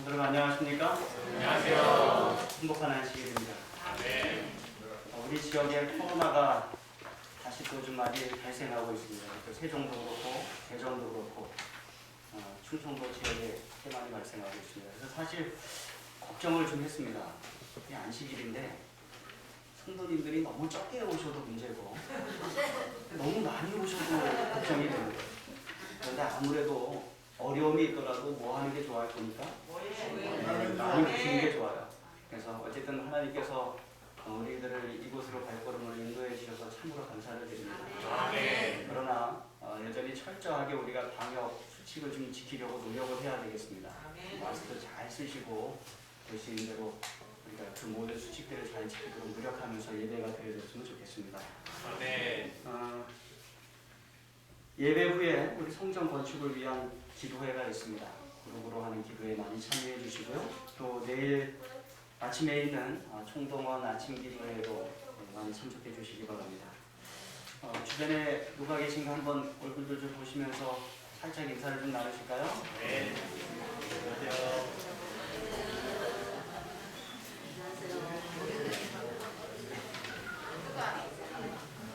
여러분 안녕하십니까? 안녕하세요. 행복한 안식일입니다. 네. 우리 지역에 코로나가 다시 또 좀 많이 발생하고 있습니다. 세종도 그렇고 대전도 그렇고 충청도 지역에 꽤 많이 발생하고 있습니다. 그래서 사실 걱정을 좀 했습니다. 이게 안식일인데 성도님들이 너무 적게 오셔도 문제고 너무 많이 오셔도 걱정이 됩니다. 그런데 아무래도 어려움이 있더라도 뭐 하는 게 좋아할 겁니까? 많이 오시는 게 좋아요. 그래서 어쨌든 하나님께서 우리들을 이곳으로 발걸음을 인도해 주셔서 참으로 감사를 드립니다. 그러나 여전히 철저하게 우리가 방역 수칙을 좀 지키려고 노력을 해야 되겠습니다. 마스크 잘 쓰시고 될 수 있는 대로 우리가 그 모든 수칙들을 잘 지키도록 노력하면서 예배가 드려졌으면 좋겠습니다. 예배 후에 우리 성전 건축을 위한 기도회가 있습니다. 그룹으로 하는 기도에 많이 참여해 주시고요. 또 내일 아침에 있는 총동원 아침 기도회도 많이 참석해 주시기 바랍니다. 주변에 누가 계신가 한번 얼굴들 좀 보시면서 살짝 인사를 좀 나누실까요? 네. 안녕하세요.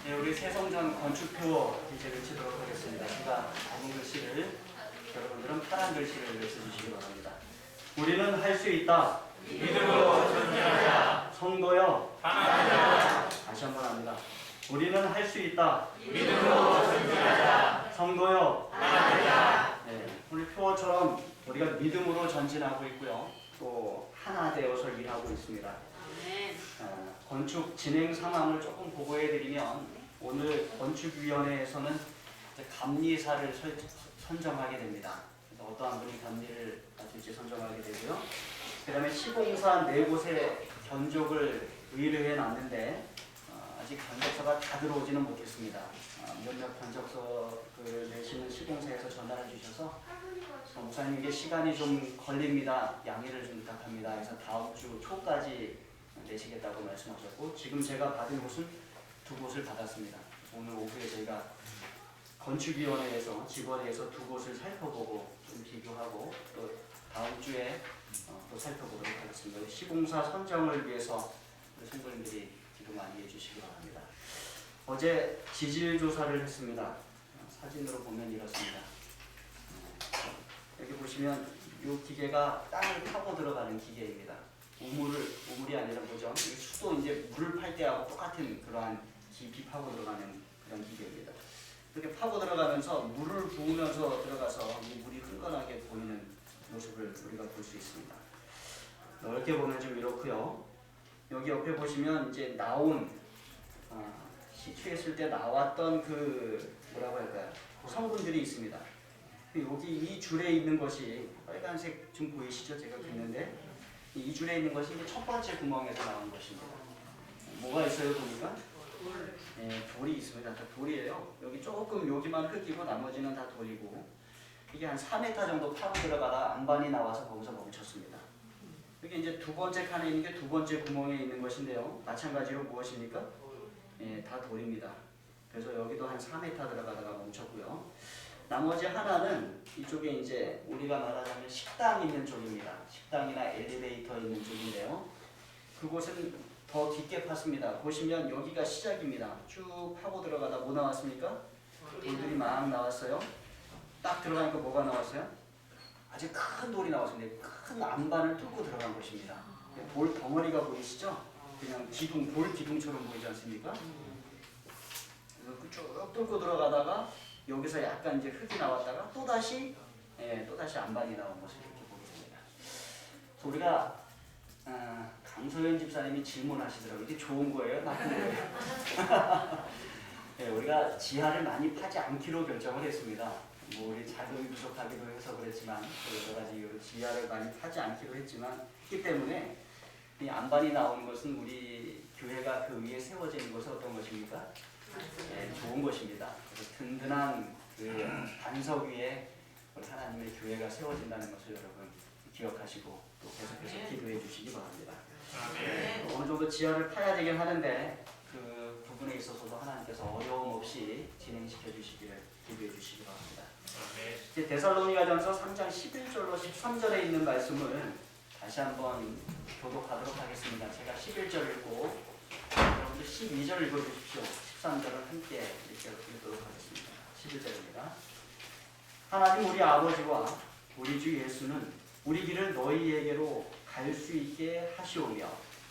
네, 우리 새성전 건축표 이제 외치도록 하겠습니다. 제가 검은 글씨를, 여러분들은 파란 글씨를 외쳐주시기 바랍니다. 우리는 할 수 있다. 믿음으로 전진하자. 선거여. 하나하자. 다시 한번 합니다. 우리는 할 수 있다. 믿음으로 전진하자. 선거여. 하나하자. 네, 오늘 표어처럼 우리가 믿음으로 전진하고 있고요. 또 하나 되어서 일하고 있습니다. 건축 진행 상황을 조금 보고해드리면 오늘 건축위원회에서는 감리사를 선정하게 됩니다. 그래서 어떠한 분이 감리를 맡을지 선정하게 되고요. 그 다음에 시공사 4곳에 견적을 의뢰해 놨는데 아직 견적서가 다 들어오지는 못했습니다. 몇몇 견적서를 내시는 시공사에서 전달해 주셔서 목사님에게 시간이 좀 걸립니다. 양해를 좀 부탁합니다. 해서 다음 주 초까지 내시겠다고 말씀하셨고, 지금 제가 받은 곳은 2곳을 받았습니다. 오늘 오후에 저희가 건축위원회에서 직원회에서 2곳을 살펴보고 좀 비교하고 또 다음 주에 또 살펴보도록 하겠습니다. 시공사 선정을 위해서 우리 성도님들이 기도 많이 해주시기 바랍니다. 어제 지질 조사를 했습니다. 사진으로 보면 이렇습니다. 여기 보시면 이 기계가 땅을 파고 들어가는 기계입니다. 우물이 아니라 뭐죠? 수도 이제 물을 팔 때하고 똑같은 그러한 깊이 파고 들어가는 그런 기계입니다. 이렇게 파고 들어가면서 물을 부으면서 들어가서 이 물이 흥건하게 보이는 모습을 우리가 볼 수 있습니다. 넓게 보면 좀 이렇고요. 여기 옆에 보시면 이제 나온 시추했을 때 나왔던 그 뭐라고 할까요? 성분들이 있습니다. 여기 이 줄에 있는 것이 빨간색 좀 보이시죠? 제가 긋는데 이 줄에 있는 것이 이제 첫 번째 구멍에서 나온 것입니다. 뭐가 있어요 보니까? 네, 돌이 있습니다. 다 돌이에요. 여기 조금 여기만 흙이고 나머지는 다 돌이고, 이게 한 4m 정도 파고 들어가다 안반이 나와서 거기서 멈췄습니다. 여기 이제 2번째 칸에 있는 게 2번째 구멍에 있는 것인데요. 마찬가지로 무엇입니까? 네, 다 돌입니다. 그래서 여기도 한 4m 들어가다가 멈췄고요. 나머지 하나는 이쪽에 이제 우리가 말하자면 식당 있는 쪽입니다. 식당이나 엘리베이터 있는 쪽인데요. 그곳은 더 깊게 팠습니다. 보시면 여기가 시작입니다. 쭉 파고 들어가다 뭐 나왔습니까? 돌들이 막 나왔어요. 딱 들어가니까 뭐가 나왔어요? 아주 큰 돌이 나왔습니다. 큰 안반을 뚫고 들어간 것입니다. 돌 덩어리가 보이시죠? 그냥 기둥, 돌 기둥처럼 보이지 않습니까? 그래서 쭉 뚫고 들어가다가 여기서 약간 이제 흙이 나왔다가 또다시 안반이 나온 것을 이렇게 보게 됩니다. 그래서 우리가 강소연 집사님이 질문하시더라고요. 이게 좋은 거예요? 나쁜 거예요? 네, 우리가 지하를 많이 파지 않기로 결정을 했습니다. 뭐 우리 자금이 부족하기도 해서 그랬지만 여러 가지 이유로 지하를 많이 파지 않기로 했지만, 했기 때문에 이 안반이 나온 것은 우리 교회가 그 위에 세워진 것은 어떤 것입니까? 네, 좋은 것입니다. 그래서 든든한 그 반석 위에 우리 하나님의 교회가 세워진다는 것을 여러분 기억하시고 또 계속해서 기도해 주시기 바랍니다. 어느 정도 지하를 파야 되긴 하는데 그 부분에 있어서도 하나님께서 어려움 없이 진행시켜 주시기를 기도해 주시기 바랍니다. 아멘. 이제 데살로니가전서 3장 11절로 13절에 있는 말씀을 다시 한번 교독하도록 하겠습니다. 제가 11절 읽고 여러분들 12절 읽어주십시오. 13절은 함께 읽도록 하겠습니다. 11절입니다. 하나님 우리 아버지와 우리 주 예수는 우리 길을 너희에게로 갈 수 있게 하시오며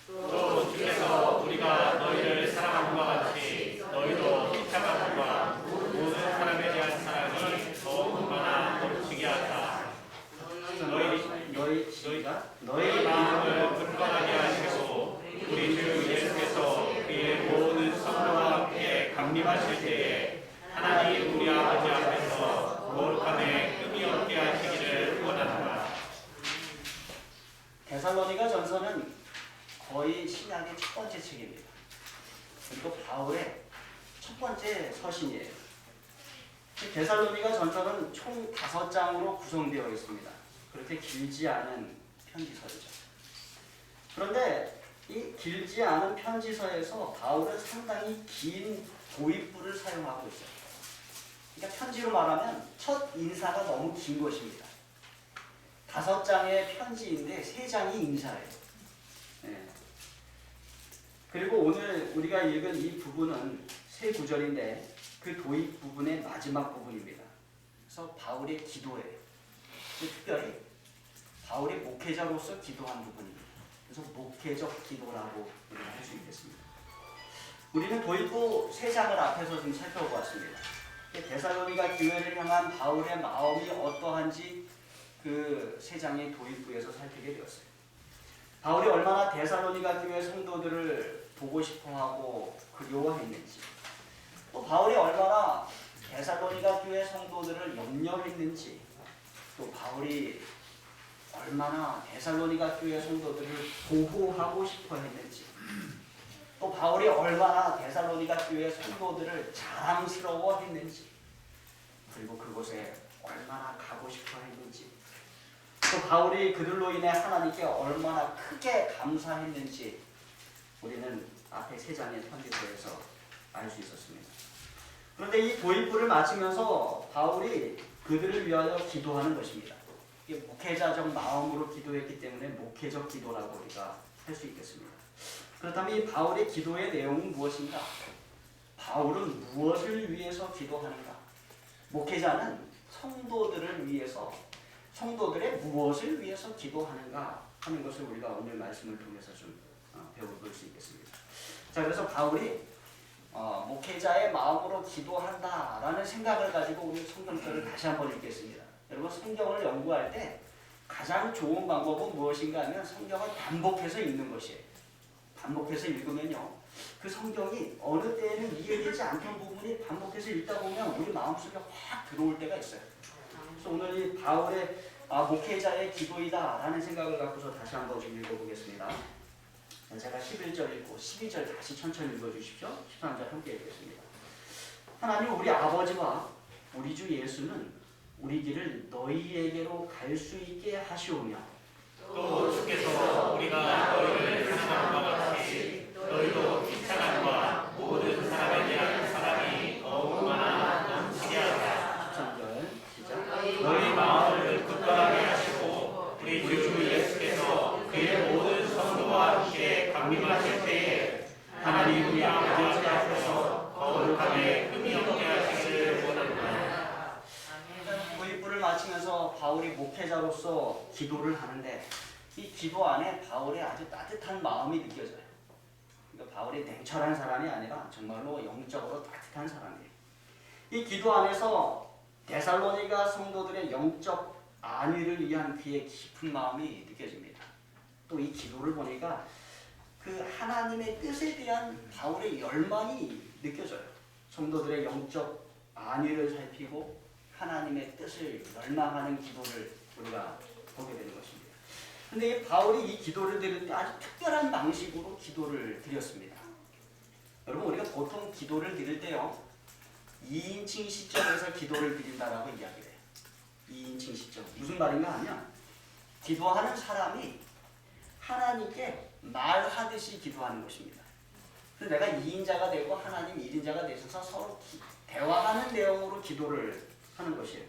또 주께서 우리가 너희를 사랑한 것 같이 너희도 피차감과 모든 사람에 대한 사랑이 더욱마나 넘치게 하사 너희 마음을 굳건하게 하시고 우리 주 예수께서 그의 모든 성도와 함께 강림하실 때에 하나님 우리 아버지 앞에서 거룩함에 흠이 없게 하시기를 원한다. 데살로니가 전서는 거의 신약의 첫 번째 책입니다. 그리고 바울의 첫 번째 서신이에요. 데살로니가 전서는 총 5장으로 구성되어 있습니다. 그렇게 길지 않은 편지서이죠. 그런데 이 길지 않은 편지서에서 바울은 상당히 긴 도입부를 사용하고 있어요. 그러니까 편지로 말하면 첫 인사가 너무 긴 것입니다. 5장의 편지인데 3장이 인사예요. 네. 그리고 오늘 우리가 읽은 이 부분은 3구절인데 그 도입 부분의 마지막 부분입니다. 그래서 바울의 기도예요. 특별히 바울이 목회자로서 기도한 부분입니다. 그래서 목회적 기도라고 우리가 할 수 있겠습니다. 우리는 도입부 3장을 앞에서 좀 살펴보았습니다. 데살로니가 교회를 향한 바울의 마음이 어떠한지 그 3장의 도입부에서 살피게 되었어요. 바울이 얼마나 데살로니가 교회 성도들을 보고 싶어하고 그리워했는지, 또 바울이 얼마나 데살로니가 교회 성도들을 염려했는지, 또 바울이 얼마나 데살로니가 교회 성도들을 보호하고 싶어했는지, 또 바울이 얼마나 데살로니가 교회 성도들을 자랑스러워했는지, 그리고 그곳에 얼마나 가고 싶어했는지, 또 바울이 그들로 인해 하나님께 얼마나 크게 감사했는지 우리는 앞에 3장의 편지서에서 알 수 있었습니다. 그런데 이 도입부를 마치면서 바울이 그들을 위하여 기도하는 것입니다. 이게 목회자적 마음으로 기도했기 때문에 목회적 기도라고 우리가 할 수 있겠습니다. 그렇다면 이 바울의 기도의 내용은 무엇인가? 바울은 무엇을 위해서 기도하는가? 목회자는 성도들을 위해서, 성도들의 무엇을 위해서 기도하는가 하는 것을 우리가 오늘 말씀을 통해서 좀 배워볼 수 있겠습니다. 자, 그래서 바울이 목회자의 마음으로 기도한다라는 생각을 가지고 우리 성경절을 다시 한번 읽겠습니다. 여러분, 성경을 연구할 때 가장 좋은 방법은 무엇인가 하면 성경을 반복해서 읽는 것이에요. 반복해서 읽으면요, 그 성경이 어느 때에는 이해되지 않던 부분이 반복해서 읽다 보면 우리 마음속에 확 들어올 때가 있어요. 그래서 오늘 이 바울의 목회자의 기도이다라는 생각을 갖고서 다시 한번 좀 읽어보겠습니다. 제가 11절 읽고 12절 다시 천천히 읽어주십시오. 13절 함께 읽겠습니다. 하나님 우리 아버지와 우리 주 예수는 우리 길을 너희에게로 갈 수 있게 하시오며 또 주께서 우리가 너희를 사랑한 것 같이 너희도 피차감과 모든 사람에 대한 사랑이 더욱마나 넘치게 하라. 13절 시작. 너희 마음을 굳건하게 하시고 우리 주 예수께서 그의 모든 성도와 함께 강림하실 때에 하나님 우리 아버지 앞에서 거룩함에 흠이 없게 하시기를 원한다. 도입부를 마치면서 바울이 목회자로서 기도를 하는데 이 기도 안에 바울의 아주 따뜻한 마음이 느껴져요. 그러니까 바울이 냉철한 사람이 아니라 정말로 영적으로 따뜻한 사람이에요. 이 기도 안에서 데살로니가 성도들의 영적 안위를 위한 그의 깊은 마음이 느껴집니다. 또 이 기도를 보니까 그 하나님의 뜻에 대한 바울의 열망이 느껴져요. 성도들의 영적 안위를 살피고 하나님의 뜻을 열망하는 기도를 우리가 보게 되는 것입니다. 그런데 이 바울이 이 기도를 드릴 때 아주 특별한 방식으로 기도를 드렸습니다. 여러분, 우리가 보통 기도를 드릴 때요, 2인칭 시점에서 기도를 드린다라고 이야기를 해요. 2인칭 시점. 무슨 말인가 하면 기도하는 사람이 하나님께 말하듯이 기도하는 것입니다. 그래서 내가 2인자가 되고 하나님 1인자가 되셔서 서로 대화하는 내용으로 기도를 하는 것이에요.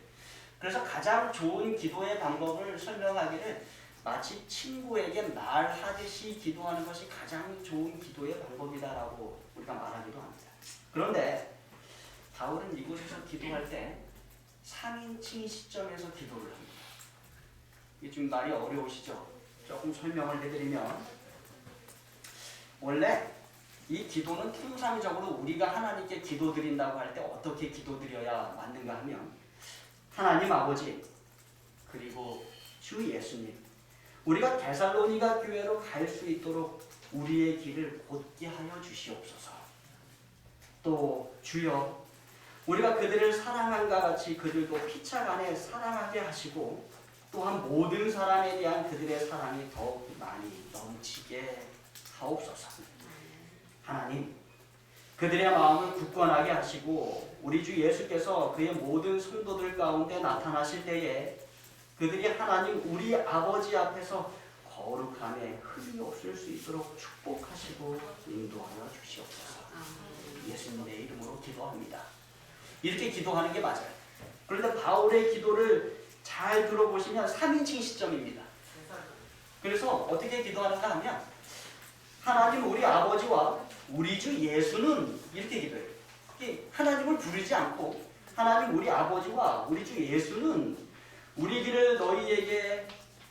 그래서 가장 좋은 기도의 방법을 설명하기를 마치 친구에게 말하듯이 기도하는 것이 가장 좋은 기도의 방법이다라고 우리가 말하기도 합니다. 그런데 바울은 이곳에서 기도할 때 3인칭 시점에서 기도를 합니다. 이게 좀 말이 어려우시죠? 조금 설명을 해드리면 원래 이 기도는 통상적으로 우리가 하나님께 기도드린다고 할 때 어떻게 기도드려야 맞는가 하면 하나님 아버지 그리고 주 예수님 우리가 데살로니가 교회로 갈 수 있도록 우리의 길을 곧게 하여 주시옵소서. 또 주여 우리가 그들을 사랑함과 같이 그들도 피차 간에 사랑하게 하시고 또한 모든 사람에 대한 그들의 사랑이 더욱 많이 넘치게 하옵소서. 하나님 그들의 마음을 굳건하게 하시고 우리 주 예수께서 그의 모든 성도들 가운데 나타나실 때에 그들이 하나님 우리 아버지 앞에서 거룩함에 흠이 없을 수 있도록 축복하시고 인도하여 주시옵소서. 예수님의 이름으로 기도합니다. 이렇게 기도하는 게 맞아요. 그런데 바울의 기도를 잘 들어보시면 3인칭 시점입니다. 그래서 어떻게 기도하는가 하면 하나님 우리 아버지와 우리 주 예수는 이렇게 기도해요. 하나님을 부르지 않고 하나님 우리 아버지와 우리 주 예수는 우리 길을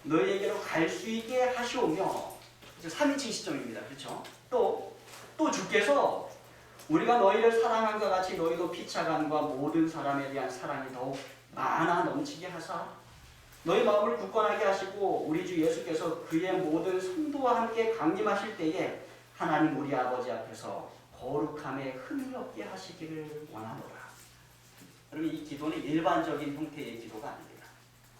너희에게로 갈 수 있게 하시오며 3인칭 시점입니다. 그렇죠? 또 주께서 우리가 너희를 사랑함과 같이 너희도 피차간과 모든 사람에 대한 사랑이 더욱 많아 넘치게 하사 너희 마음을 굳건하게 하시고 우리 주 예수께서 그의 모든 성도와 함께 강림하실 때에 하나님 우리 아버지 앞에서 거룩함에 흠이 없게 하시기를 원하노라. 여러분 이 기도는 일반적인 형태의 기도가 아닙니다.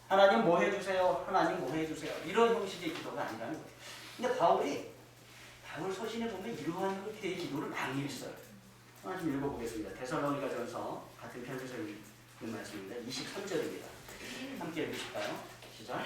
하나님 뭐 해주세요? 하나님 뭐 해주세요? 이런 형식의 기도가 아니라는 거예요. 근데 바울 서신에 보면 이러한 형태의 기도를 많이 했어요. 하나 좀 읽어보겠습니다. 데살로니가전서 같은 편지에서 읽는 말씀입니다. 23절입니다. 함께 읽으실까요? 시작.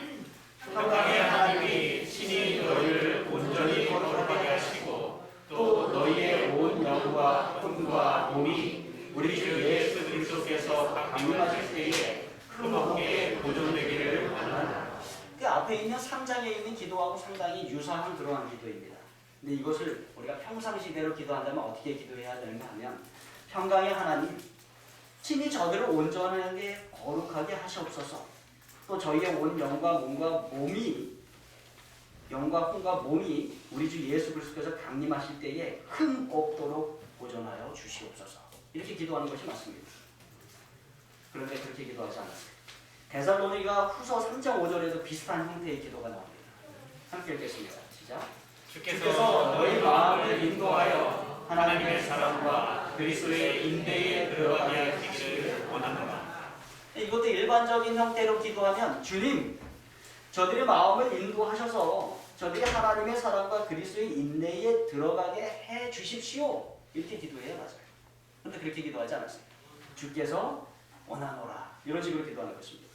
평강의 하나님이 친히 너희를 온전히 거룩하게 하시고 또 너희의 온 영과魂과 몸이 우리 주 예수 그리스도께서 강림하실 때에 흠없게 보존되기를 원하노라. 그 앞에 있는 3장에 있는 기도하고 상당히 유사한 그러한 기도입니다. 근데 이것을 우리가 평상시대로 기도한다면 어떻게 기도해야 되는가 하면 평강의 하나님 친히 저들을 온전하게 거룩하게 하시옵소서. 또 저희의 온 영과 몸이 우리 주 예수 그리스도께서 강림하실 때에 흠 없도록 보존하여 주시옵소서. 이렇게 기도하는 것이 맞습니다. 그런데 그렇게 기도하지 않았어요. 데살로니가 후서 3장 5절에도 비슷한 형태의 기도가 나옵니다. 함께 읽겠습니다. 시작. 주께서 너희 마음을 인도하여 하나님의 사랑과 그리스도의 인내에 들어가게 하시기를 원하노라. 이것도 일반적인 형태로 기도하면 주님 저들의 마음을 인도하셔서 저들이 하나님의 사랑과 그리스도의 인내에 들어가게 해 주십시오. 이렇게 기도해야 맞아요. 그런데 그렇게 기도하지 않았어요. 주께서 원하노라. 이런 식으로 기도하는 것입니다.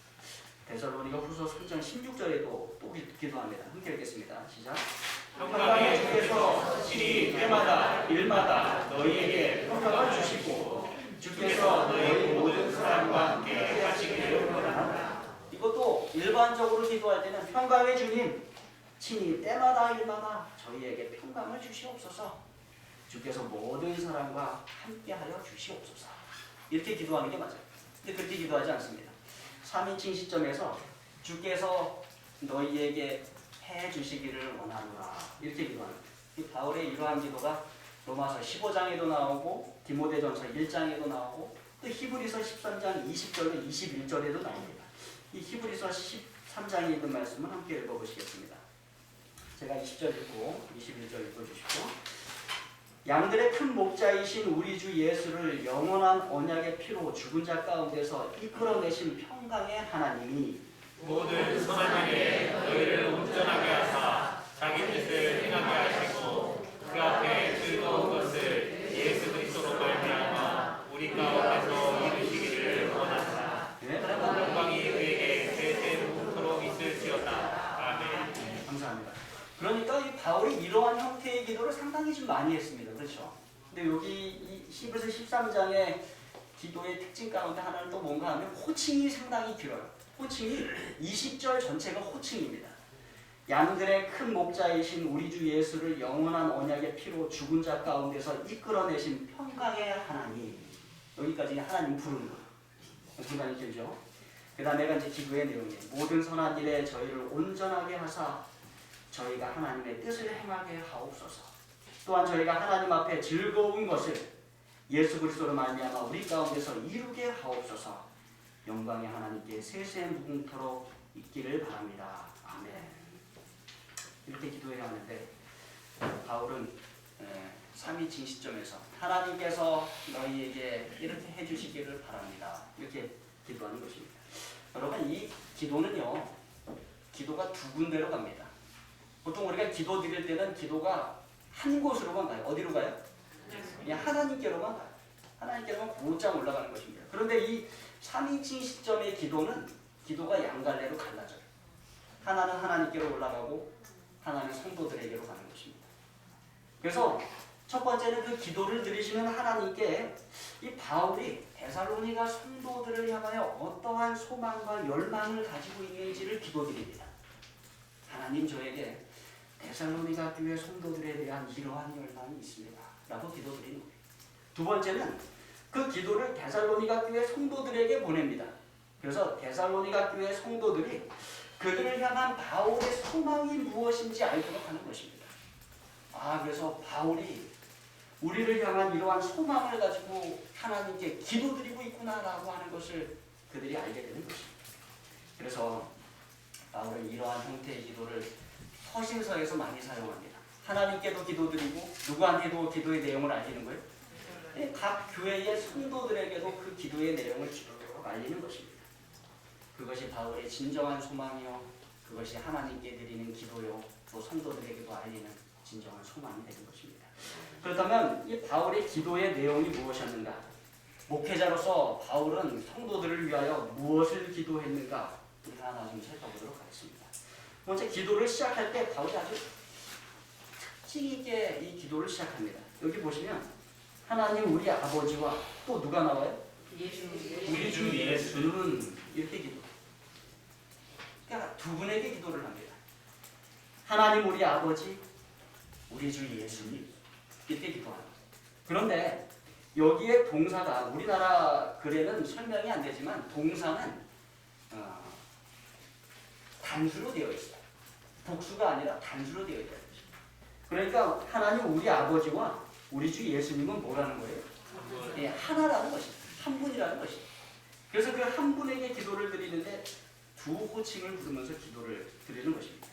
데살로니가 후서 3장 16절에도 또 기도합니다. 함께 읽겠습니다. 시작. 평강의 주께서 친히 때마다 일마다 너희에게 평강을 주시고 주께서 너희 모든 사람과 함께 하시기를 원하노라. 이것도 일반적으로 기도할 때는 평강의 주님 친히 때마다 일마다 저희에게 평강을 주시옵소서. 주께서 모든 사람과 함께하여 주시옵소서. 이렇게 기도하는 게 맞아요. 근데 그렇게 기도하지 않습니다. 3인칭 시점에서 주께서 너희에게 해 주시기를 원하노라. 이렇게 기도하는 거예요. 바울의 이러한 기도가 로마서 15장에도 나오고 디모데전서 1장에도 나오고 또 히브리서 13장 20절로 21절에도 나옵니다. 이 히브리서 13장에 있는 말씀을 함께 읽어보시겠습니다. 제가 20절 읽고 21절 읽어주십시오. 양들의 큰 목자이신 우리 주 예수를 영원한 언약의 피로 죽은 자 가운데서 이끌어내신 평강의 하나님이 모든 선한 일에 너희를 온전하게 하사 자기 뜻을 행하게 하시고 그 앞에 즐거운 것을 예수 그리스도로 말미암아 우리 가운데서 이루시기를 원하노라. 영광이 그에게 세세토록 있을지어다. 아멘. 감사합니다. 그러니까 이 바울이 이러한 형태의 기도를 상당히 좀 많이 했습니다. 그렇죠? 근데 여기 이 히브리서 13장에 기도의 특징 가운데 하나는 또 뭔가 하면 호칭이 상당히 길어요. 호칭이 20절 전체가 호칭입니다. 양들의 큰 목자이신 우리 주 예수를 영원한 언약의 피로 죽은 자 가운데서 이끌어내신 평강의 하나님. 여기까지 하나님 부르는 거예요. 상당히 길죠. 그 다음에가 이제 기도의 내용이에요. 모든 선한 일에 저희를 온전하게 하사 저희가 하나님의 뜻을 행하게 하옵소서. 또한 저희가 하나님 앞에 즐거운 것을 예수 그리스도로 말미암아 우리 가운데서 이루게 하옵소서. 영광의 하나님께 세세 무궁토록 있기를 바랍니다. 아멘. 이렇게 기도해야 하는데 바울은 삼위칭 시점에서 하나님께서 너희에게 이렇게 해주시기를 바랍니다. 이렇게 기도하는 것입니다. 여러분 이 기도는요. 기도가 두 군데로 갑니다. 보통 우리가 기도 드릴 때는 기도가 한 곳으로만 가요. 어디로 가요? 그냥 하나님께로만 가요. 하나님께로만 곧장 올라가는 것입니다. 그런데 이 3인칭 시점의 기도는 기도가 양갈래로 갈라져요. 하나는 하나님께로 올라가고 하나는 성도들에게로 가는 것입니다. 그래서 첫 번째는 그 기도를 드리시는 하나님께 이 바울이 데살로니가 성도들을 향하여 어떠한 소망과 열망을 가지고 있는지를 기도드립니다. 하나님 저에게 데살로니가 교회 성도들에 대한 이러한 열망이 있습니다. 라고 기도드리는 거예요. 두 번째는 그 기도를 데살로니가 교회 성도들에게 보냅니다. 그래서 데살로니가 교회 성도들이 그들을 향한 바울의 소망이 무엇인지 알도록 하는 것입니다. 그래서 바울이 우리를 향한 이러한 소망을 가지고 하나님께 기도드리고 있구나라고 하는 것을 그들이 알게 되는 것입니다. 그래서 바울은 이러한 형태의 기도를 서신서에서 많이 사용합니다. 하나님께도 기도드리고 누구한테도 기도의 내용을 알리는 거예요. 각 교회의 성도들에게도 그 기도의 내용을 쭉 알리는 것입니다. 그것이 바울의 진정한 소망이요, 그것이 하나님께 드리는 기도요, 또 성도들에게도 알리는 진정한 소망이 되는 것입니다. 그렇다면 이 바울의 기도의 내용이 무엇이었는가? 목회자로서 바울은 성도들을 위하여 무엇을 기도했는가? 우리 하나 좀 살펴보도록 하겠습니다. 먼저 기도를 시작할 때 바울이 아주 특징 있게 이 기도를 시작합니다. 여기 보시면 하나님 우리 아버지와 또 누가 나와요? 우리 주 예수는 이렇게 기도. 그러니까 두 분에게 기도를 합니다. 하나님 우리 아버지, 우리 주 예수님 이렇게 기도합니다. 그런데 여기에 동사가 우리나라 글에는 설명이 안 되지만 동사는 단수로 되어 있어요. 복수가 아니라 단수로 되어 있어요. 그러니까 하나님 우리 아버지와 우리 주 예수님은 뭐라는 거예요? 하나라는 것입니다. 한 분이라는 것입니다. 그래서 그 한 분에게 기도를 드리는데 두 호칭을 부르면서 기도를 드리는 것입니다.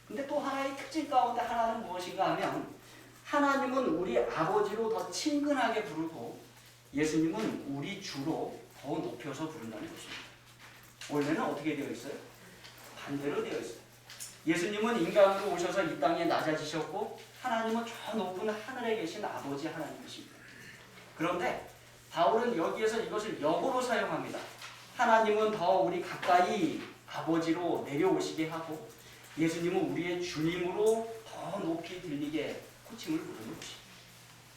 근데 또 하나의 특징 가운데 하나는 무엇인가 하면 하나님은 우리 아버지로 더 친근하게 부르고 예수님은 우리 주로 더 높여서 부른다는 것입니다. 원래는 어떻게 되어 있어요? 반대로 되어 있어요. 예수님은 인간으로 오셔서 이 땅에 낮아지셨고 하나님은 저 높은 하늘에 계신 아버지 하나님이십니다. 그런데 바울은 여기에서 이것을 역으로 사용합니다. 하나님은 더 우리 가까이 아버지로 내려오시게 하고 예수님은 우리의 주님으로 더 높이 들리게 호칭을 부르는 것입니다.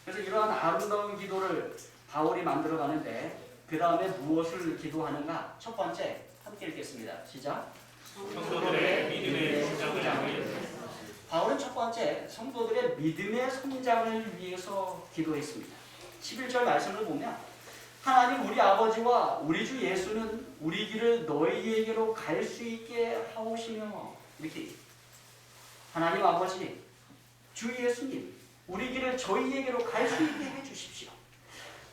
그래서 이러한 아름다운 기도를 바울이 만들어가는데 그 다음에 무엇을 기도하는가? 첫 번째 함께 읽겠습니다. 시작. 성도들의 믿음의 성장을 바울은 첫 번째 성도들의 믿음의 성장을 위해서 기도했습니다. 11절 말씀을 보면 하나님 우리 아버지와 우리 주 예수는 우리 길을 너희에게로 갈 수 있게 하오시며 이렇게 하나님 아버지 주 예수님 우리 길을 저희에게로 갈 수 있게 해주십시오.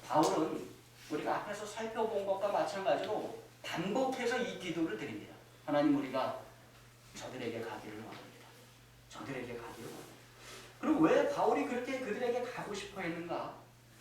바울은 우리가 앞에서 살펴본 것과 마찬가지로 반복해서 이 기도를 드립니다. 하나님 우리가 저들에게 가기를 원합니다. 저들에게 가기를 원합니다. 그럼 왜 바울이 그렇게 그들에게 가고 싶어 했는가?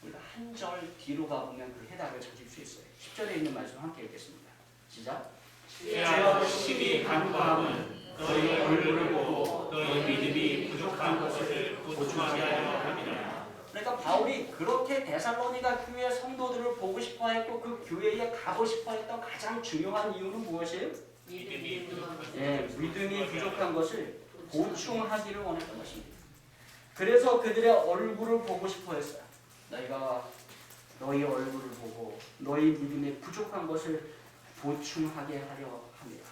우리가 한 절 뒤로 가보면 그 해답을 찾을 수 있어요. 10절에 있는 말씀 함께 읽겠습니다. 시작. 주여 심히 간구함은 너희 얼굴을 보고 너희 믿음이 부족한 것을 보충하게 하려 합니다. 그러니까 바울이 그렇게 데살로니가 교회 성도들을 보고 싶어 했고 그 교회에 가고 싶어 했던 가장 중요한 이유는 무엇이에요? 믿음이 부족한 것을 보충하기를 원했던 것입니다. 그래서 그들의 얼굴을 보고 싶어 했어요. 너희가 너희 얼굴을 보고 너희 믿음에 부족한 것을 보충하게 하려 합니다.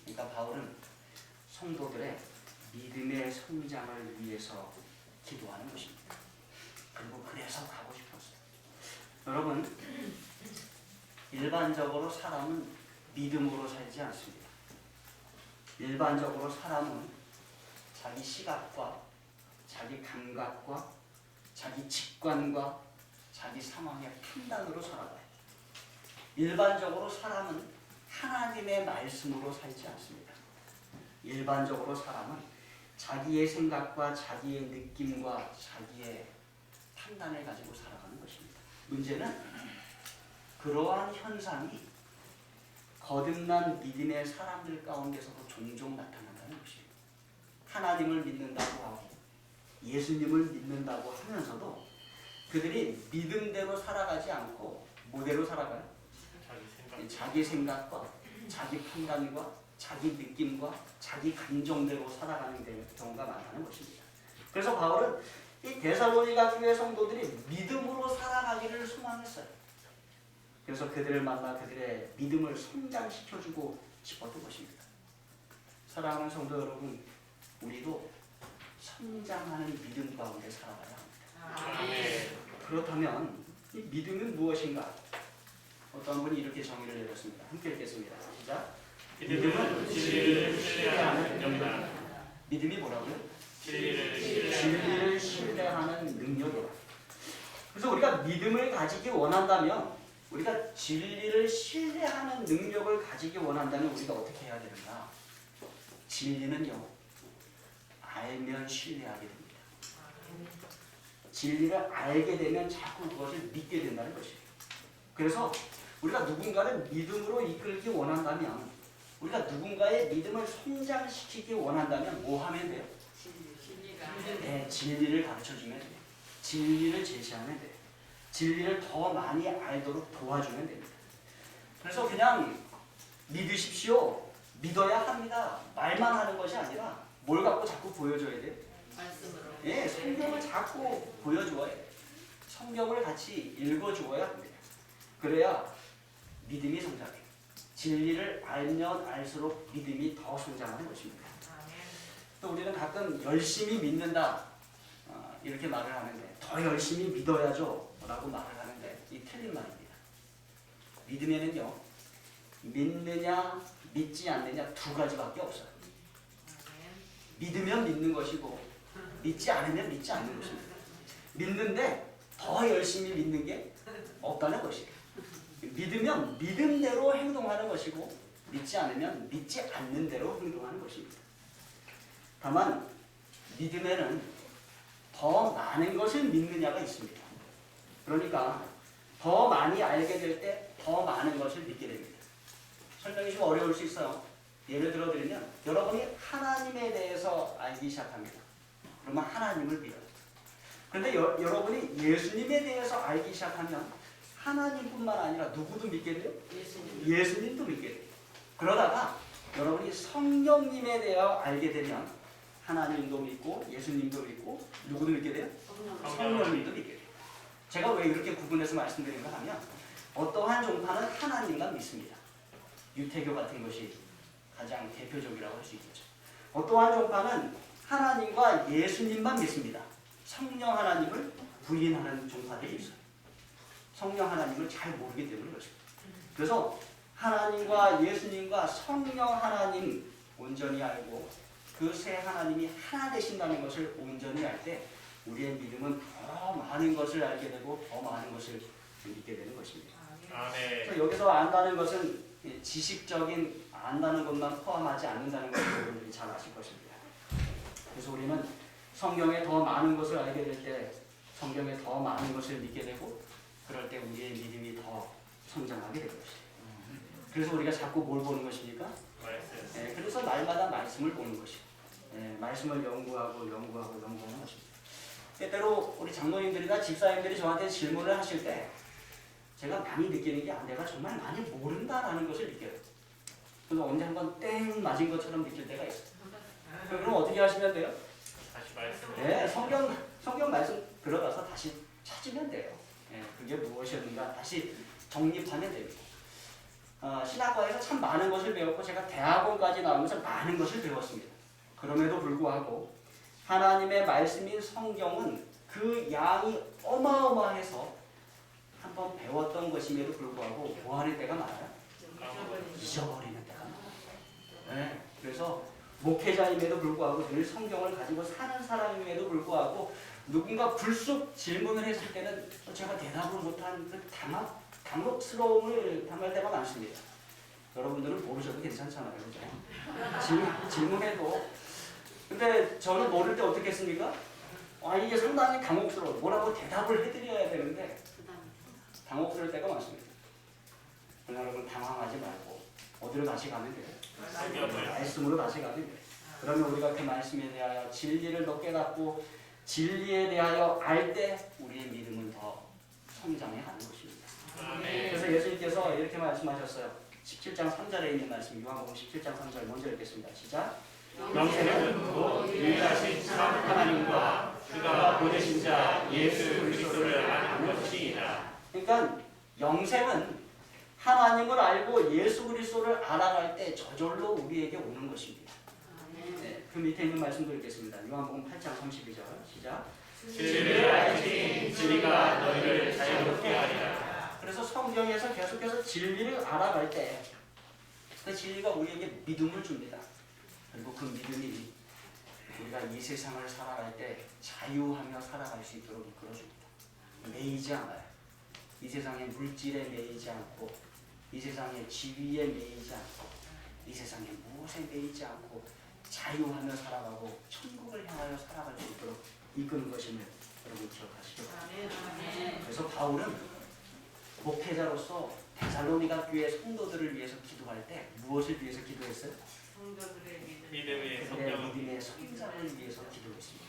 그러니까 바울은 성도들의 믿음의 성장을 위해서 기도하는 것입니다. 그리고 그래서 가고 싶었어요. 여러분, 일반적으로 사람은 믿음으로 살지 않습니다. 일반적으로 사람은 자기 시각과 자기 감각과 자기 직관과 자기 상황의 판단으로 살아가요. 일반적으로 사람은 하나님의 말씀으로 살지 않습니다. 일반적으로 사람은 자기의 생각과 자기의 느낌과 자기의 판단을 가지고 살아가는 것입니다. 문제는 그러한 현상이 거듭난 믿음의 사람들 가운데서도 종종 나타난다는 것입니다. 하나님을 믿는다고 하고 예수님을 믿는다고 하면서도 그들이 믿음대로 살아가지 않고 뭐대로 살아가요? 자기 생각과 자기 판단과 자기 느낌과 자기 감정대로 살아가는 경우가 많다는 것입니다. 그래서 바울은 이 데살로니가 교회 성도들이 믿음으로 살아가기를 소망했어요. 그래서 그들을 만나 그들의 믿음을 성장시켜주고 싶었던 것입니다. 사랑하는 성도 여러분, 우리도 성장하는 믿음 가운데 살아가야 합니다. 그렇다면 이 믿음은 무엇인가? 어떤 분이 이렇게 정의를 내렸습니다. 함께 읽겠습니다. 시작. 믿음은 진리를 신뢰하는 능력이다. 믿음이 뭐라고요? 진리를 신뢰하는 능력이다. 그래서 우리가 믿음을 가지기 원한다면, 우리가 진리를 신뢰하는 능력을 가지기 원한다면 우리가 어떻게 해야 되는가? 진리는요, 알면 신뢰하게 됩니다. 진리를 알게 되면 자꾸 그것을 믿게 된다는 것이에요. 그래서 우리가 누군가를 믿음으로 이끌기 원한다면, 우리가 누군가의 믿음을 성장시키기 원한다면 뭐 하면 돼요? 네, 진리를 가르쳐주면 돼요. 진리를 제시하면 돼요. 진리를 더 많이 알도록 도와주면 됩니다. 그래서 그냥 믿으십시오, 믿어야 합니다, 말만 하는 것이 아니라 뭘 갖고 자꾸 보여줘야 돼요? 말씀으로. 예, 성경을 자꾸 보여주어야 돼요. 성경을 같이 읽어주어야 합니다. 그래야 믿음이 성장해요. 진리를 알면 알수록 믿음이 더 성장하는 것입니다. 또 우리는 가끔 열심히 믿는다 이렇게 말을 하는데, 더 열심히 믿어야죠 라고 말을 하는데 이 틀린 말입니다. 믿음에는요, 믿느냐 믿지 않느냐 두 가지밖에 없어요. 믿으면 믿는 것이고 믿지 않으면 믿지 않는 것입니다. 믿는데 더 열심히 믿는 게 없다는 것이에요. 믿으면 믿음대로 행동하는 것이고 믿지 않으면 믿지 않는 대로 행동하는 것입니다. 다만 믿음에는 더 많은 것을 믿느냐가 있습니다. 그러니까 더 많이 알게 될 때 더 많은 것을 믿게 됩니다. 설명이 좀 어려울 수 있어요. 예를 들어 드리면, 여러분이 하나님에 대해서 알기 시작합니다. 그러면 하나님을 믿어요. 그런데 여러분이 예수님에 대해서 알기 시작하면 하나님뿐만 아니라 누구도 믿게 돼요? 예수님도 믿게 돼요. 그러다가 여러분이 성령님에 대해 알게 되면 하나님도 믿고 예수님도 믿고 누구도 믿게 돼요? 성령님도 믿게 돼요. 제가 왜 이렇게 구분해서 말씀드리는가 하면, 어떠한 종파는 하나님만 믿습니다. 유태교 같은 것이 가장 대표적이라고 할 수 있겠죠. 어떠한 종파는 하나님과 예수님만 믿습니다. 성령 하나님을 부인하는 종파들이 있어요. 성령 하나님을 잘 모르기 때문에 그렇습니다. 그래서 하나님과 예수님과 성령 하나님 온전히 알고 그 세 하나님이 하나 되신다는 것을 온전히 알 때 우리의 믿음은 더 많은 것을 알게 되고 더 많은 것을 믿게 되는 것입니다. 그래서 여기서 안다는 것은 지식적인 안다는 것만 포함하지 않는다는 것을 여러분들이 잘 아실 것입니다. 그래서 우리는 성경에 더 많은 것을 알게 될 때 성경에 더 많은 것을 믿게 되고, 그럴 때 우리의 믿음이 더 성장하게 될 것입니다. 그래서 우리가 자꾸 뭘 보는 것입니까? 그래서 날마다 말씀을 보는 것이고, 말씀을 연구하고 연구하는 것입니다. 때때로 우리 장로님들이나 집사님들이 저한테 질문을 하실 때 제가 많이 느끼는 게, 내가 정말 많이 모른다라는 것을 느껴요. 그래서 언제 한번 땡 맞은 것처럼 느낄 때가 있어요. 그럼 어떻게 하시면 돼요? 다시 말씀. 네, 성경 말씀 들어가서 다시 찾으면 돼요. 그게 무엇이었는가 다시 정립하면 됩니다. 신학과에서 참 많은 것을 배웠고 제가 대학원까지 나오면서 많은 것을 배웠습니다. 그럼에도 불구하고 하나님의 말씀인 성경은 그 양이 어마어마해서 한번 배웠던 것임에도 불구하고 뭐 하는 때가 많아요? 잊어버리는 때가 많아요. 그래서 목회자임에도 불구하고 늘 성경을 가지고 사는 사람임에도 불구하고 누군가 불쑥 질문을 했을 때는 제가 대답을 못한 그 당혹스러움을 당할 때가 많습니다. 여러분들은 모르셔도 괜찮잖아요. 그죠? 질문해도. 근데 저는 모를 때 어떻게 했습니까? 이게 상당히 당혹스러워요. 뭐라고 대답을 해드려야 되는데 당혹스러울 때가 많습니다. 그러나 여러분 당황하지 말고 어디로 다시 가면 돼요? 말씀으로 다시 가면 돼요. 그러면 우리가 그 말씀에 대하여 진리를 더 깨닫고 진리에 대하여 알 때 우리의 믿음은 더 성장해 가는 것입니다. 그래서 예수님께서 이렇게 말씀하셨어요. 17장 3절에 있는 말씀, 요한복음 17장 3절 먼저 읽겠습니다. 시작. 영생은 곧 유일하신 참 하나님과 그가 보내신 자 예수 그리스도를 아는 것이니라. 그러니까 영생은 하나님을 알고 예수 그리스도를 알아갈 때 저절로 우리에게 오는 것입니다. 그 밑에 있는 말씀도 읽겠습니다. 요한복음 8장 32절 시작. 진리를 알지 진리가 너희를 자유롭게 하리라. 그래서 성경에서 계속해서 진리를 알아갈 때 그 진리가 우리에게 믿음을 줍니다. 그리고 그 믿음이 우리가 이 세상을 살아갈 때 자유하며 살아갈 수 있도록 이끌어줍니다. 매이지 않아요. 이 세상의 물질에 매이지 않고 이 세상의 지위에 매이지 않고 이 세상의 무엇에 매이지 않고 자유하며 살아가고 천국을 향하여 살아갈 수 있도록 이끄는 것임을 여러분 기억하시기 바랍니다. 그래서 바울은 목회자로서 데살로니가 교회 성도들을 위해서 기도할 때 무엇을 위해서 기도했어요? 믿음의 믿음의 성장을 위해서 기도했습니다.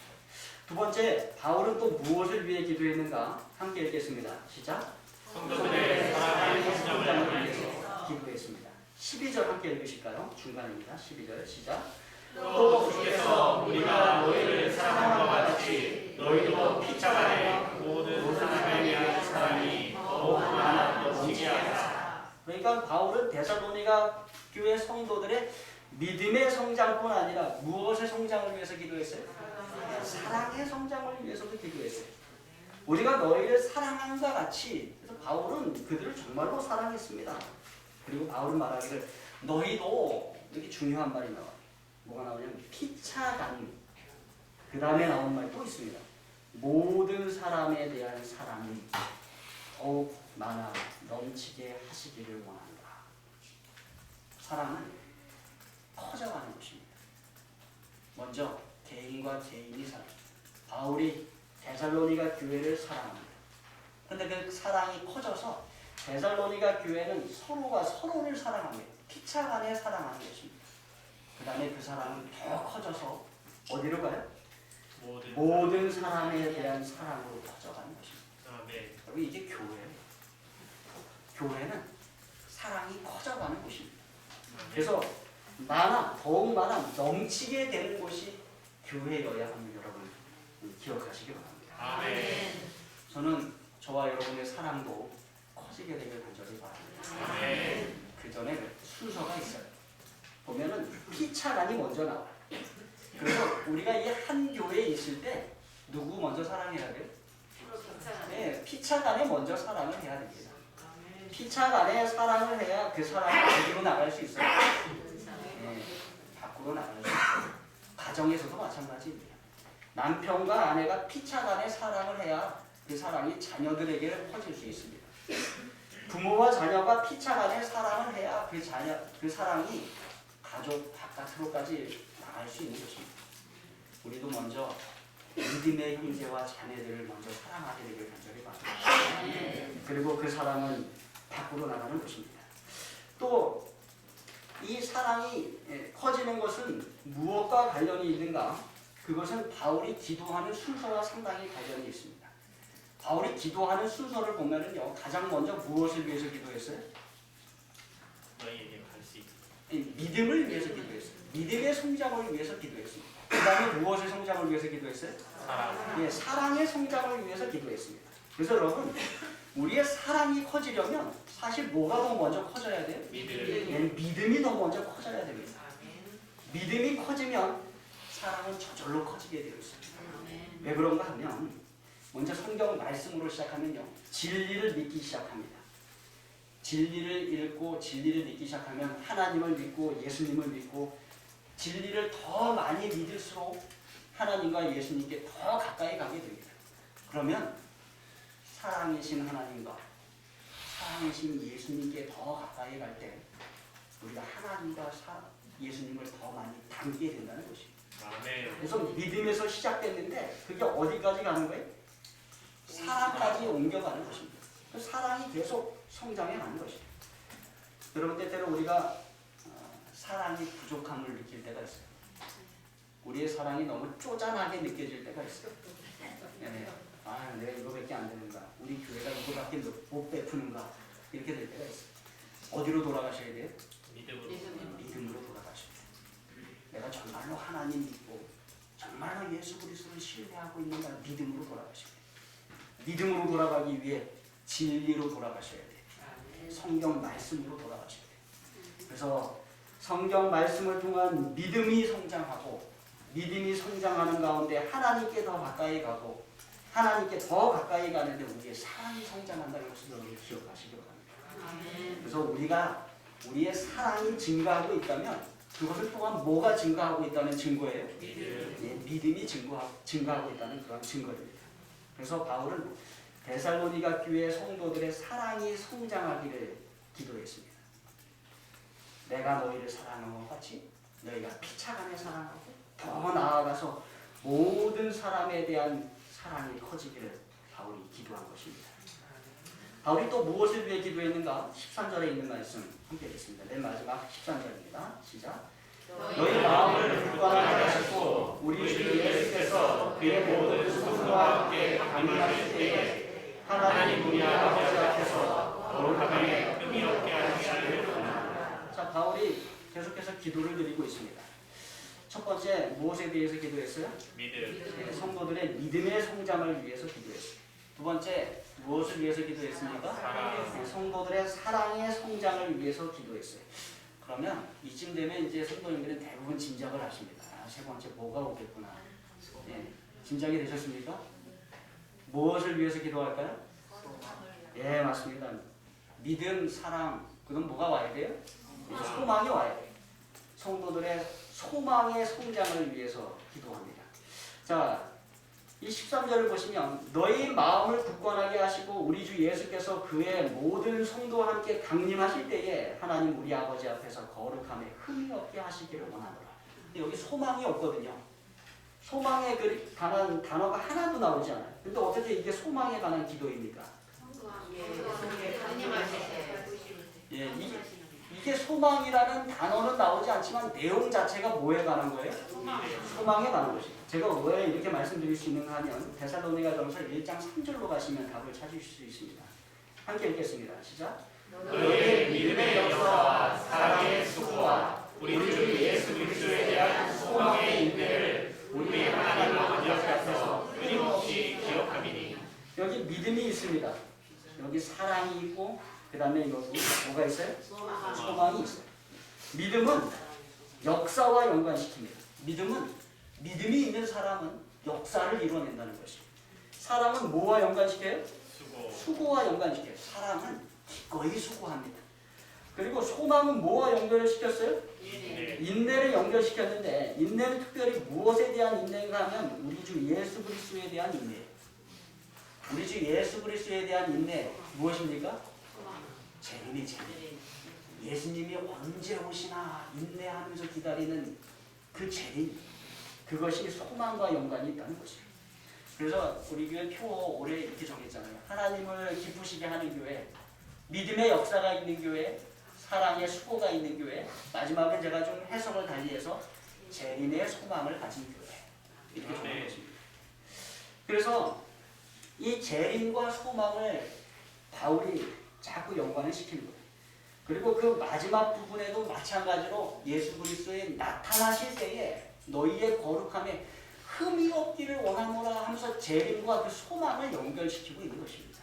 두 번째, 바울은 또 무엇을 위해 기도했는가? 함께 읽겠습니다. 시작. 성도들의 사랑의 성장을 위해서 기도했습니다. 12절 함께 읽으실까요? 중간입니다. 12절 시작. 또 주께서 우리가 너희를 사랑한 것 같이 너희도 피차간에 모든 사람에 대한 사랑이 더욱 많아 넘치게 하라. 그러니까 바울은 데살로니가 교회 성도들의 믿음의 성장뿐 아니라 무엇의 성장을 위해서 기도했어요? 사랑의 성장을 위해서도 기도했어요. 우리가 너희를 사랑한과 같이. 그래서 바울은 그들을 정말로 사랑했습니다. 그리고 바울은 말하기를 너희도 이렇게 중요한 말이 나와요. 뭐가 나오냐면 피차간. 그 다음에 나온 말 또 있습니다. 모든 사람에 대한 사랑이 더욱 많아 넘치게 하시기를 원한다. 사랑은 커져가는 것입니다. 먼저 개인과 개인이 사랑. 바울이 데살로니가 교회를 사랑합니다. 그런데 그 사랑이 커져서 데살로니가 교회는 서로가 서로를 사랑합니다. 피차간에 사랑하는 것입니다. 그 다음에 그 사랑은 더 커져서 어디로 가요? 모든 사람에 대한 사랑으로 커져가는 것입니다. 여러분 이게 교회예요. 교회는 사랑이 커져가는 곳입니다. 그래서 더욱 많아 넘치게 되는 곳이 교회여야 합니다. 여러분 기억하시기 바랍니다. 저는 저와 여러분의 사랑도 커지게 되길 간절히 바랍니다. 그 전에 순서가 있어요. 보면은 피차간이 먼저 나와요. 그래서 우리가 이 한 교회에 있을 때 누구 먼저 사랑해야 돼요? 네, 피차간에 먼저 사랑을 해야 됩니다. 피차간에 사랑을 해야 그 사람이 어디로 나갈 수 있어요? 네, 밖으로 나갈 수 있어요. 가정에서도 마찬가지입니다. 남편과 아내가 피차간에 사랑을 해야 그 사랑이 자녀들에게 퍼질 수 있습니다. 부모와 자녀가 피차간에 사랑을 해야 그 사랑이 가족 바깥으로까지 나갈 수 있는 것입니다. 우리도 먼저 믿음의 형제와 자매들을 먼저 사랑하게 되길 간절히 바랍니다. 그리고 그 사랑은 밖으로 나가는 것입니다. 또 이 사랑이 커지는 것은 무엇과 관련이 있는가? 그것은 바울이 기도하는 순서와 상당히 관련이 있습니다. 바울이 기도하는 순서를 보면은요, 가장 먼저 무엇을 위해서 기도했어요? 너희에게 갈 수 있게. 믿음을 위해서 기도했어요. 믿음의 성장을 위해서 기도했습니다. 그 다음에 무엇의 성장을 위해서 기도했어요? 사랑. 예, 사랑의 성장을 위해서 기도했습니다. 그래서 여러분 우리의 사랑이 커지려면 사실 뭐가 더 먼저 커져야 돼요? 믿음이 더 먼저 커져야 됩니다. 믿음이 커지면 사랑은 저절로 커지게 되어 있습니다. 왜 그런가 하면 먼저 성경 말씀으로 시작하면요. 진리를 믿기 시작합니다. 진리를 읽고 진리를 믿기 시작하면 하나님을 믿고 예수님을 믿고 진리를 더 많이 믿을수록 하나님과 예수님께 더 가까이 가게 됩니다. 그러면 사랑이신 하나님과 사랑이신 예수님께 더 가까이 갈 때 우리가 하나님과 예수님을 더 많이 닮게 된다는 것입니다. 그래서 믿음에서 시작됐는데 그게 어디까지 가는 거예요? 사랑까지 옮겨가는 것입니다. 그 사랑이 계속 성장해 가는 것입니다. 여러분 때때로 우리가 사랑이 부족함을 느낄 때가 있어요. 우리의 사랑이 너무 쪼잔하게 느껴질 때가 있어요. 네. 아, 내가 이거밖에 안 되는가? 우리 교회가 이거밖에 못 베푸는가? 이렇게 될 때가 있어요. 어디로 돌아가셔야 돼요? 믿음으로 돌아가셔야 돼요. 내가 정말로 하나님 믿고 정말로 예수 그리스도를 신뢰하고 있는가? 믿음으로 돌아가셔야 돼요. 믿음으로 돌아가기 위해 진리로 돌아가셔야 돼요. 성경 말씀으로 돌아가셔야 돼요. 그래서 성경 말씀을 통한 믿음이 성장하고 믿음이 성장하는 가운데 하나님께 더 가까이 가고 하나님께 더 가까이 가는데 우리의 사랑이 성장한다는 것을 여러분 기억하시기 바랍니다. 그래서 우리가 우리의 사랑이 증가하고 있다면 그것을 또한 뭐가 증가하고 있다는 증거예요? 믿음이 증가하고 있다는 그런 증거입니다. 그래서 바울은 데살로니가 교회 성도들의 사랑이 성장하기를 기도했습니다. 내가 너희를 사랑한 것 같이 너희가 피차간에 사랑하고 더 나아가서 모든 사람에 대한 사랑이 커지기를 바울이 기도한 것입니다. 바울이 또 무엇을 위해 기도했는가? 13절에 있는 말씀 함께 읽겠습니다. 맨 마지막 13절입니다. 시작. 너희 마음을 굳건하게 하시고 우리 주 예수께서 그의 모든 성도와 함께 강림하실 때에 하나님 우리 아버지 앞에서 거룩함에 흠이 없게 하시기를 원합니다. 자, 바울이 계속해서 기도를 드리고 있습니다. 첫 번째 무엇에 대해서 기도했어요? 믿음. 성도들의 믿음의 성장을 위해서 기도했어요. 두 번째 무엇을 위해서 기도했습니까? 사랑. 성도들의 사랑의 성장을 위해서 기도했어요. 그러면 이쯤 되면 이제 성도님들은 대부분 짐작을 하십니다. 아, 세 번째 뭐가 오겠구나. 예, 짐작이 되셨습니까? 무엇을 위해서 기도할까요? 예, 맞습니다. 믿음, 사랑, 그건 뭐가 와야 돼요? 소망이 와야 돼요. 성도들의 소망의 성장을 위해서 기도합니다. 자, 이 13절을 보시면 너희 마음을 굳건하게 하시고 우리 주 예수께서 그의 모든 성도와 함께 강림하실 때에 하나님 우리 아버지 앞에서 거룩함에 흠이 없게 하시기를 원하노라. 여기 소망이 없거든요. 소망에 관한 단어가 하나도 나오지 않아요. 근데 어떻게 이게 소망에 관한 기도입니까? 예, 이게 소망이라는 단어는 나오지 않지만 내용 자체가 뭐에 관한 거예요? 소망에 관한 것이에요. 제가 왜 이렇게 말씀드릴 수 있는가 하면 데살로니가전서 1장 3절로 가시면 답을 찾으실 수 있습니다. 함께 읽겠습니다. 시작. 너희의 믿음의 역사와 사랑의 수고와 우리 주 예수 그리스도에 대한 소망의 인내를 우리 하나님 아버지 앞에서 끊임없이 기억함이니. 여기 믿음이 있습니다. 여기 사랑이 있고 그 다음에 여기 뭐가 있어요? 소망이 있어요. 믿음은 역사와 연관시킵니다. 믿음이 있는 사람은 역사를 이뤄낸다는 것입니다. 사람은 뭐와 연관시켜요? 수고와 연관시켜요. 사람은 기꺼이 수고합니다. 그리고 소망은 뭐와 연결을 시켰어요? 인내를 연결시켰는데 인내는 특별히 무엇에 대한 인내인가 하면 우리 주 예수 그리스도에 대한 인내예요. 우리 주 예수 그리스도에 대한 인내 무엇입니까? 재림이 재림. 예수님이 언제 오시나 인내하면서 기다리는 그 재림. 그것이 소망과 연관이 있다는 것입니다. 그래서 우리 교회 표 올해 이렇게 정했잖아요. 하나님을 기쁘시게 하는 교회, 믿음의 역사가 있는 교회, 사랑의 수고가 있는 교회, 마지막에 제가 좀 해석을 달리해서 재림의 소망을 가진 교회 이렇게 정한 것입니다. 그래서 이 재림과 소망을 바울이 자꾸 연관을 시키는 거예요. 그리고 그 마지막 부분에도 마찬가지로 예수 그리스도의 나타나실 때에 너희의 거룩함에 흠이 없기를 원하노라 하면서 재림과 그 소망을 연결시키고 있는 것입니다.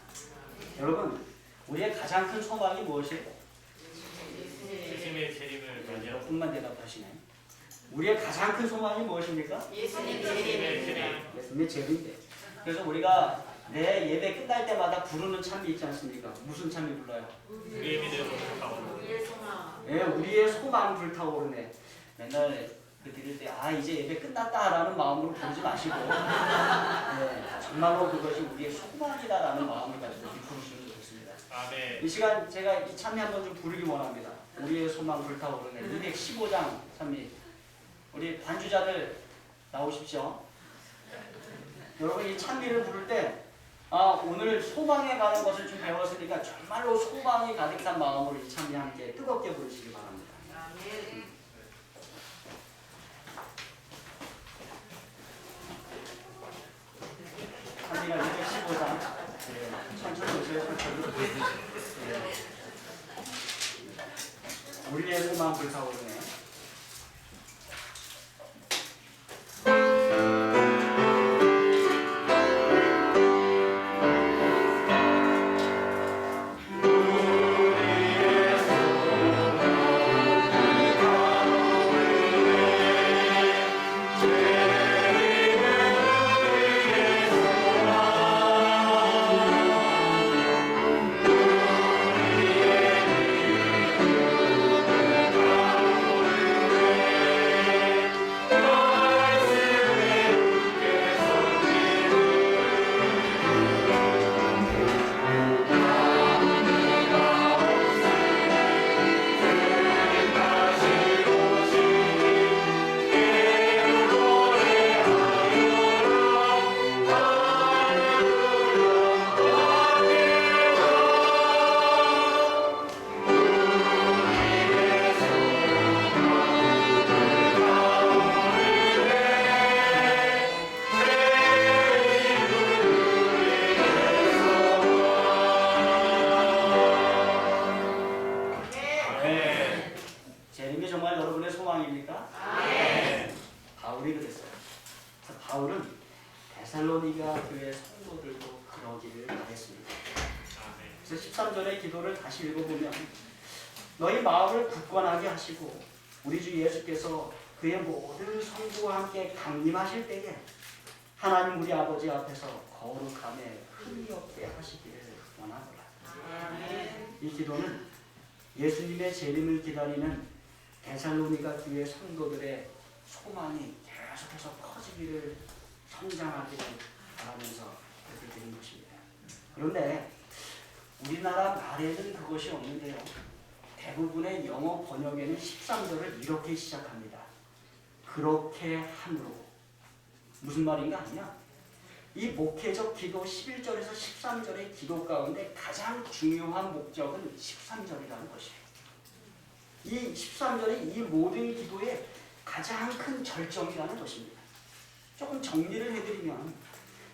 여러분, 우리의 가장 큰 소망이 무엇이에요? 예수님의 재림을 맞이하고 여러분만 대답하시네. 우리의 가장 큰 소망이 무엇입니까? 예수님의 재림. 예수님의 재림인데. 그래서 우리가 내 예배 끝날 때마다 부르는 찬미 있지 않습니까? 무슨 찬미 불러요? 우리의 믿음으로 불타오르. 예, 우리의 소망 불타오르네. 맨날 그 드릴 때 이제 예배 끝났다라는 마음으로 부르지 마시고 정말로 그것이 우리의 소망이다라는 마음을 가지고 부르시면 좋겠습니다. 아멘. 이 시간 제가 이 찬미 한번 좀 부르기 원합니다. 우리의 소망 불타오르네. 215장 찬미. 우리 반주자들 나오십시오. 여러분 이 찬미를 부를 때 오늘 소망에 가는 것을 좀 배웠으니까 정말로 소망이 가득한 마음으로 이 찬미 함께 뜨겁게 부르시기 바랍니다. 찬미가 215장. 천천히 오세요. 천천히. 우리의 소망 불타오르네. 재림이 정말 여러분의 소망입니까? 바울이 그랬어요. 바울은 데살로니가 교회 성도들도 그러기를 바랬습니다. 그래서 13절의 기도를 다시 읽어보면 너희 마음을 굳건하게 하시고 우리 주 예수께서 그의 모든 성도와 함께 강림하실 때에 하나님 우리 아버지 앞에서 거룩함에 흠이 없게 하시기를 원하노라. 이 기도는 예수님의 재림을 기다리는 데살로니가 교회 성도들의 소망이 계속해서 커지기를 성장하기를 바라면서 그렇게 드린 것입니다. 그런데 우리나라 말에는 그것이 없는데요. 대부분의 영어 번역에는 13절을 이렇게 시작합니다. 그렇게 함으로. 무슨 말인가 하면 이 목회적 기도 11절에서 13절의 기도 가운데 가장 중요한 목적은 13절이라는 것이에요. 이 13절이 이 모든 기도의 가장 큰 절정이라는 것입니다. 조금 정리를 해드리면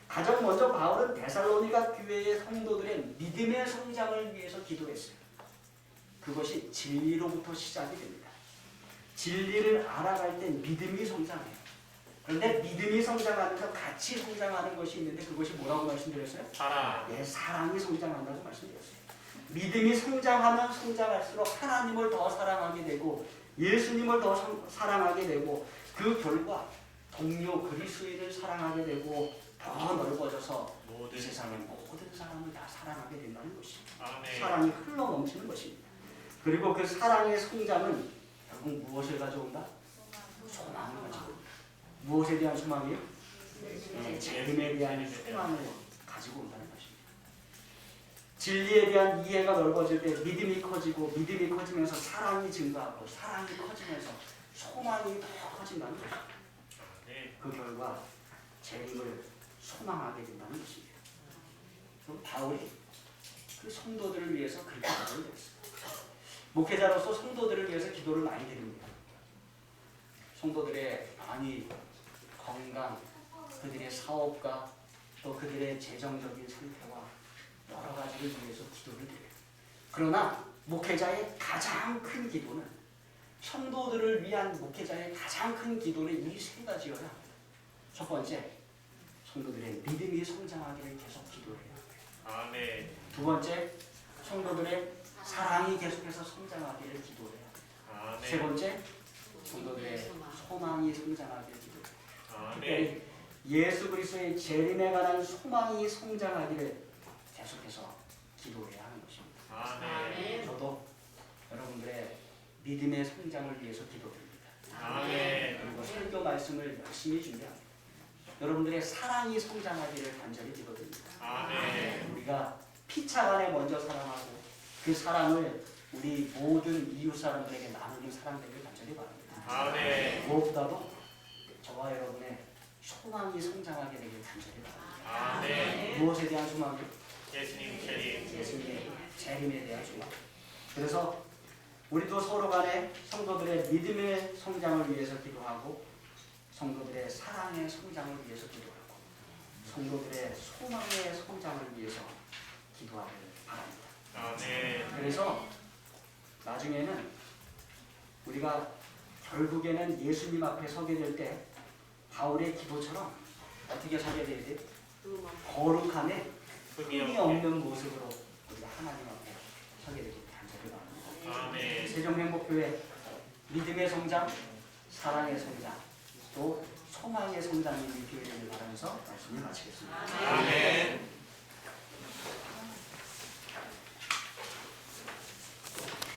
가장 먼저 바울은 데살로니가 교회의 성도들의 믿음의 성장을 위해서 기도했어요. 그것이 진리로부터 시작이 됩니다. 진리를 알아갈 때 믿음이 성장해요. 그런데 믿음이 성장하면서 같이 성장하는 것이 있는데 그것이 뭐라고 말씀드렸어요? 사랑. 사랑이 성장한다고 말씀드렸어요. 믿음이 성장하면 성장할수록 하나님을 더 사랑하게 되고 예수님을 더 사랑하게 되고 그 결과 동료 그리스도인을 사랑하게 되고 더 넓어져서 이 세상의 모든 사람을 다 사랑하게 된다는 것입니다. 아멘. 사랑이 흘러 넘치는 것입니다. 그리고 그 사랑의 성장은 결국 무엇을 가져온다? 소망을 가져온다. 무엇에 대한 소망이요? 재림에 대한 소망을 가지고 온다는 것입니다. 진리에 대한 이해가 넓어질 때 믿음이 커지고 믿음이 커지면서 사랑이 증가하고 사랑이 커지면서 소망이 더 커진다는 것입니다. 그 결과 재림을 소망하게 된다는 것입니다. 그럼 바울이 그 성도들을 위해서 그렇게 기도를 했습니다. 목회자로서 성도들을 위해서 기도를 많이 드립니다. 성도들의 많이 건강, 그들의 사업과 또 그들의 재정적인 상태와 여러 가지를 위해서 기도를 드려요. 그러나 목회자의 가장 큰 기도는 성도들을 위한 목회자의 가장 큰 기도는 이 세 가지여야 합니다. 첫 번째, 성도들의 믿음이 성장하기를 계속 기도해요. 아멘. 두 번째, 성도들의 사랑이 계속해서 성장하기를 기도해요. 세 아멘. 번째, 성도들의 소망이 성장하기를 기도해요. 아멘. 특별히 예수 그리스도의 재림에 관한 소망이 성장하기를 계속해서 기도해야 하는 것입니다. 아멘. 저도 여러분들의 믿음의 성장을 위해서 기도드립니다. 아멘. 그리고 설교 말씀을 열심히 준비합니다. 여러분들의 사랑이 성장하기를 간절히 기도드립니다. 아멘. 우리가 피차간에 먼저 사랑하고 그 사랑을 우리 모든 이웃 사람들에게 나누는 사람 되길 간절히 바랍니다. 아멘. 무엇보다도 저와 여러분의 소망이 성장하게 되길 간절히 바랍니다. 아멘. 무엇에 대한 소망이요? 예수님 재림. 예수님의 재림에 대한 소망. 그래서 우리도 서로 간에 성도들의 믿음의 성장을 위해서 기도하고 성도들의 사랑의 성장을 위해서 기도하고 성도들의 소망의 성장을 위해서 기도하길 바랍니다. 아멘. 그래서 나중에는 우리가 결국에는 예수님 앞에 서게 될 때 바울의 기도처럼 어떻게 서게 돼야 돼? 거룩함에 흠이 없는 모습으로 우리가 하나님 앞에 서게 되길 간절히 바랍니다. 아멘. 세종행복교회 믿음의 성장, 사랑의 성장, 또 소망의 성장이 있기를 바라면서 말씀을 마치겠습니다. 아멘.